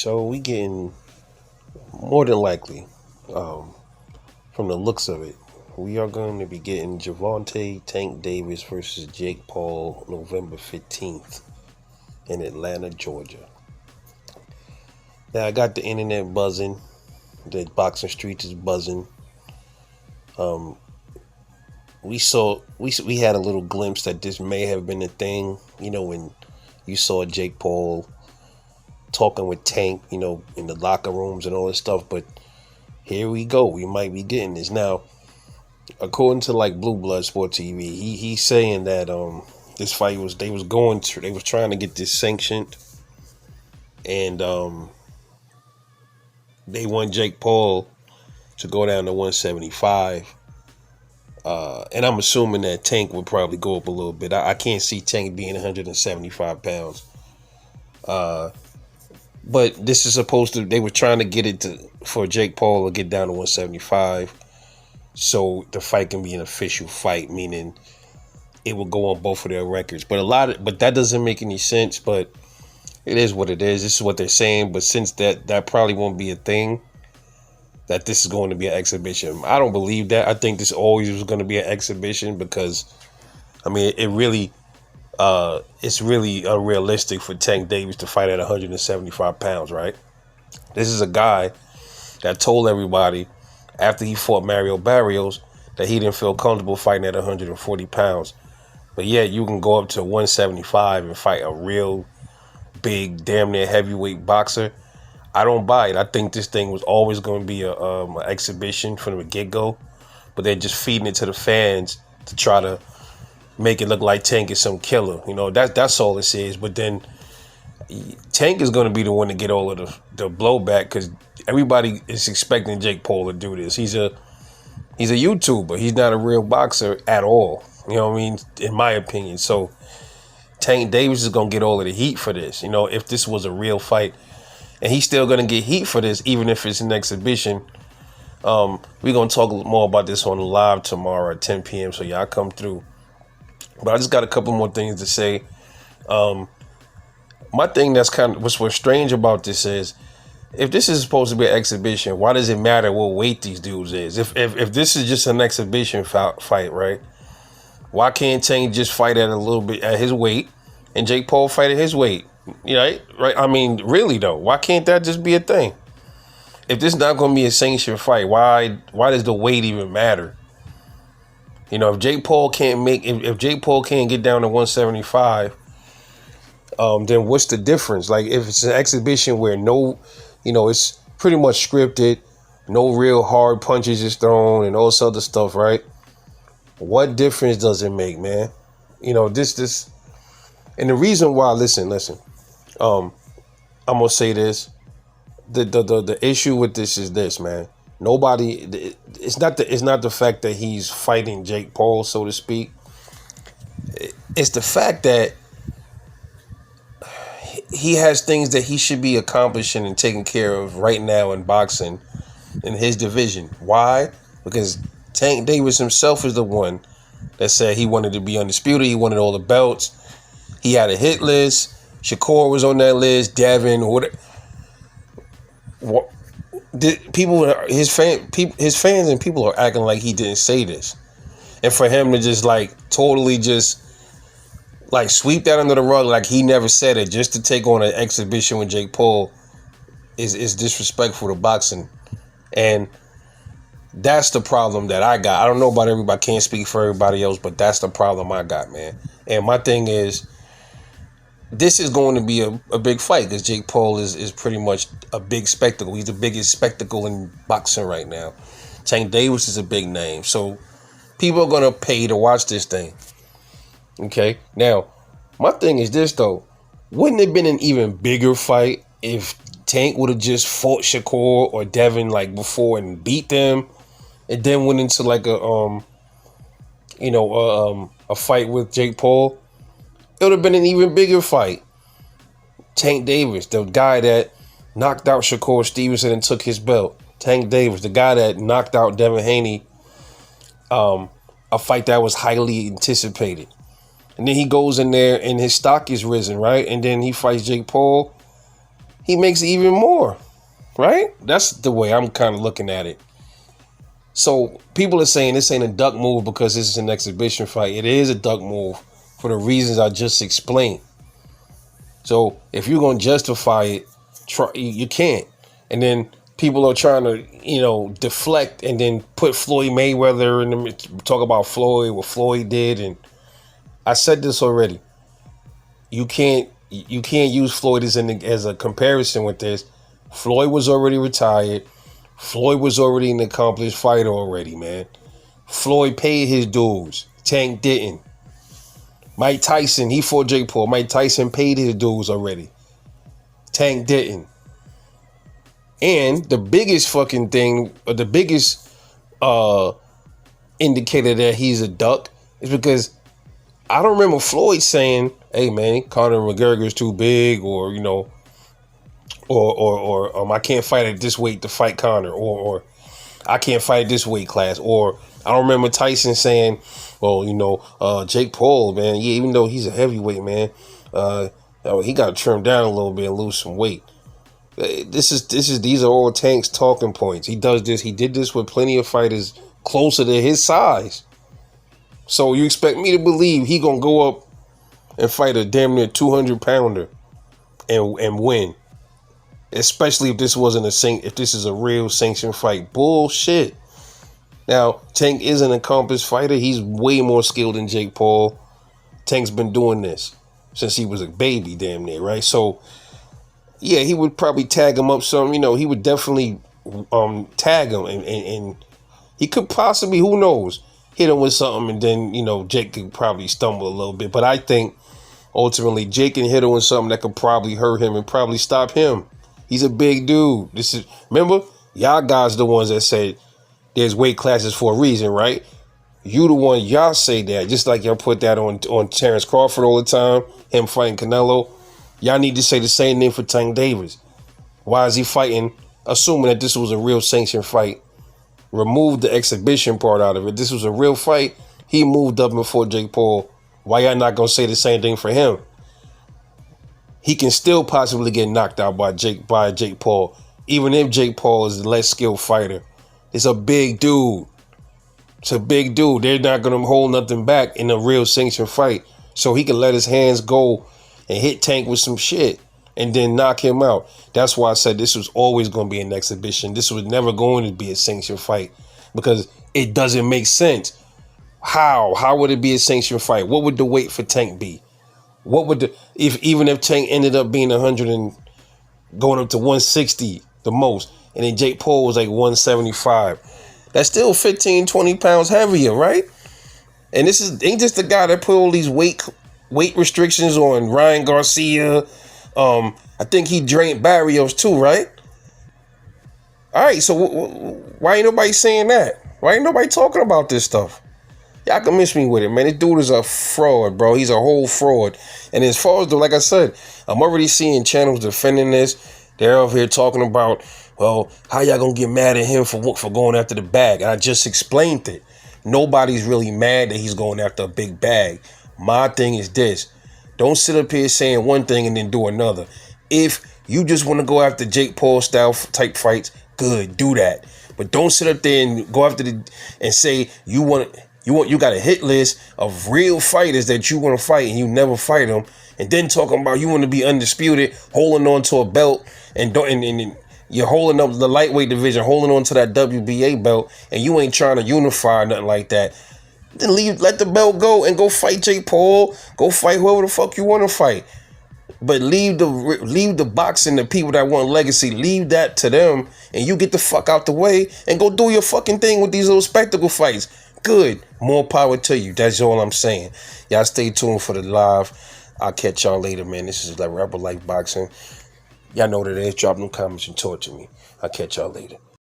So we getting more than likely, um, from the looks of it, we are going to be getting Gervonta Tank Davis versus Jake Paul November 15th in Atlanta, Georgia. Now I got the internet buzzing, the boxing streets is buzzing. Um, we had a little glimpse that this may have been a thing. When you saw Jake Paul talking with Tank, in the locker rooms and all this stuff. But here we go. We might be getting this now. According to like Blue Blood Sport TV, he's saying that this fight they was trying to get this sanctioned, and they want Jake Paul to go down to 175. And I'm assuming that Tank would probably go up a little bit. I can't see Tank being 175 pounds. But this is they were trying to get it for Jake Paul to get down to 175 so the fight can be an official fight, meaning it will go on both of their records. But that doesn't make any sense, but it is what it is. This is what they're saying, but since that probably won't be a thing, that this is going to be an exhibition. I don't believe that. I think this always was going to be an exhibition because, it's really unrealistic for Tank Davis to fight at 175 pounds, right? This is a guy that told everybody after he fought Mario Barrios that he didn't feel comfortable fighting at 140 pounds. But yeah, you can go up to 175 and fight a real big, damn near heavyweight boxer. I don't buy it. I think this thing was always going to be an exhibition from the get-go, but they're just feeding it to the fans to try to make it look like Tank is some killer. That's all it is. But then Tank is going to be the one to get all of the blowback because everybody is expecting Jake Paul to do this. He's a YouTuber. He's not a real boxer at all. You know what I mean? In my opinion. So Tank Davis is going to get all of the heat for this. If this was a real fight. And he's still going to get heat for this, even if it's an exhibition. We're going to talk more about this on live tomorrow at 10 p.m. So y'all come through. But I just got a couple more things to say. My thing that's what's strange about this is, if this is supposed to be an exhibition, why does it matter what weight these dudes is? If this is just an exhibition fight, right? Why can't Tank just fight at a little bit at his weight and Jake Paul fight at his weight? Right? I mean, really though, why can't that just be a thing? If this is not going to be a sanctioned fight, why does the weight even matter? If Jake Paul if Jake Paul can't get down to 175, then what's the difference? Like, if it's an exhibition where it's pretty much scripted, no real hard punches is thrown and all this other stuff, right? What difference does it make, man? This, and the reason why, listen. I'm gonna say this. The issue with this is this, man. It's not the fact that he's fighting Jake Paul, so to speak. It's the fact that he has things that he should be accomplishing and taking care of right now in boxing in his division. Why? Because Tank Davis himself is the one that said he wanted to be undisputed. He wanted all the belts. He had a hit list. Shakur was on that list. Devin, his fans and people are acting like he didn't say this, and for him to just totally just sweep that under the rug like he never said it, just to take on an exhibition with Jake Paul, is disrespectful to boxing, and that's the problem that I got. I don't know about everybody. I can't speak for everybody else, but that's the problem I got, man. And my thing is, this is going to be a big fight because Jake Paul is pretty much a big spectacle. He's the biggest spectacle in boxing right now. Tank Davis is a big name. So people are going to pay to watch this thing. Okay? Now, my thing is this, though. Wouldn't it have been an even bigger fight if Tank would have just fought Shakur or Devin before and beat them, and then went into a fight with Jake Paul? It would have been an even bigger fight. Tank Davis, the guy that knocked out Shakur Stevenson and took his belt. Tank Davis, the guy that knocked out Devin Haney, a fight that was highly anticipated. And then he goes in there and his stock is risen, right? And then he fights Jake Paul. he makes even more, right? That's the way I'm kind of looking at it. So people are saying this ain't a duck move because this is an exhibition fight. It is a duck move for the reasons I just explained. So if you're going to justify it, you can't. And then people are trying to, deflect and then put Floyd Mayweather in the talk about Floyd, what Floyd did. And I said this already. You can't use Floyd as a comparison with this. Floyd was already retired. Floyd was already an accomplished fighter already, man. Floyd paid his dues. Tank didn't. Mike Tyson, he fought Jake Paul. Mike Tyson paid his dues already. Tank didn't. And the biggest fucking thing, or the biggest indicator that he's a duck is because I don't remember Floyd saying, hey man, Conor McGregor's too big, or I can't fight at this weight to fight Conor, or I can't fight at this weight class, or I don't remember Tyson saying, well, Jake Paul, man, yeah, even though he's a heavyweight, man, he got to trim down a little bit and lose some weight. These are all Tank's talking points. He does this. He did this with plenty of fighters closer to his size. So you expect me to believe he gonna go up and fight a damn near 200-pounder and win? Especially if this if this is a real sanctioned fight. Bullshit. Now, Tank is an accomplished fighter. He's way more skilled than Jake Paul. Tank's been doing this since he was a baby, damn near, right? So, yeah, he would probably tag him up some. He would definitely tag him, and he could possibly, who knows, hit him with something, and then, Jake could probably stumble a little bit. But I think, ultimately, Jake can hit him with something that could probably hurt him and probably stop him. He's a big dude. Remember, y'all guys the ones that said there's weight classes for a reason, right? You the one, y'all say that, just like y'all put that on Terrence Crawford all the time, him fighting Canelo. Y'all need to say the same thing for Tank Davis. Why is he fighting, assuming that this was a real sanctioned fight? Remove the exhibition part out of it. This was a real fight. He moved up and fought Jake Paul. Why y'all not gonna say the same thing for him? He can still possibly get knocked out by Jake Paul, even if Jake Paul is the less skilled fighter. It's a big dude. It's a big dude. They're not gonna hold nothing back in a real sanctioned fight. So he can let his hands go and hit Tank with some shit and then knock him out. That's why I said this was always going to be an exhibition. This was never going to be a sanctioned fight because it doesn't make sense. How would it be a sanctioned fight? What would the weight for Tank be? What would even if Tank ended up being 100 and going up to 160 the most, and then Jake Paul was like 175, that's still 15, 20 pounds heavier, right? And this ain't just the guy that put all these weight restrictions on Ryan Garcia. I think he drained Barrios too, right? All right, so why ain't nobody saying that? Why ain't nobody talking about this stuff? Y'all can miss me with it, man. This dude is a fraud, bro. He's a whole fraud. And as far as like I said, I'm already seeing channels defending this. They're over here talking about, well, how y'all gonna get mad at him for going after the bag? And I just explained it. Nobody's really mad that he's going after a big bag. My thing is this. Don't sit up here saying one thing and then do another. If you just want to go after Jake Paul style type fights, good, do that. But don't sit up there and go after and say you got a hit list of real fighters that you want to fight and you never fight them, and then talking about you want to be undisputed, holding on to a belt and you're holding up the lightweight division, holding on to that WBA belt, and you ain't trying to unify or nothing like that. Then let the belt go and go fight Jake Paul. Go fight whoever the fuck you want to fight. But leave the boxing, the people that want legacy, leave that to them, and you get the fuck out the way and go do your fucking thing with these little spectacle fights. Good. More power to you. That's all I'm saying. Y'all stay tuned for the live. I'll catch y'all later, man. This is like Rapper Life Boxing. Y'all know what it is. Drop them comments and talk to me. I'll catch y'all later.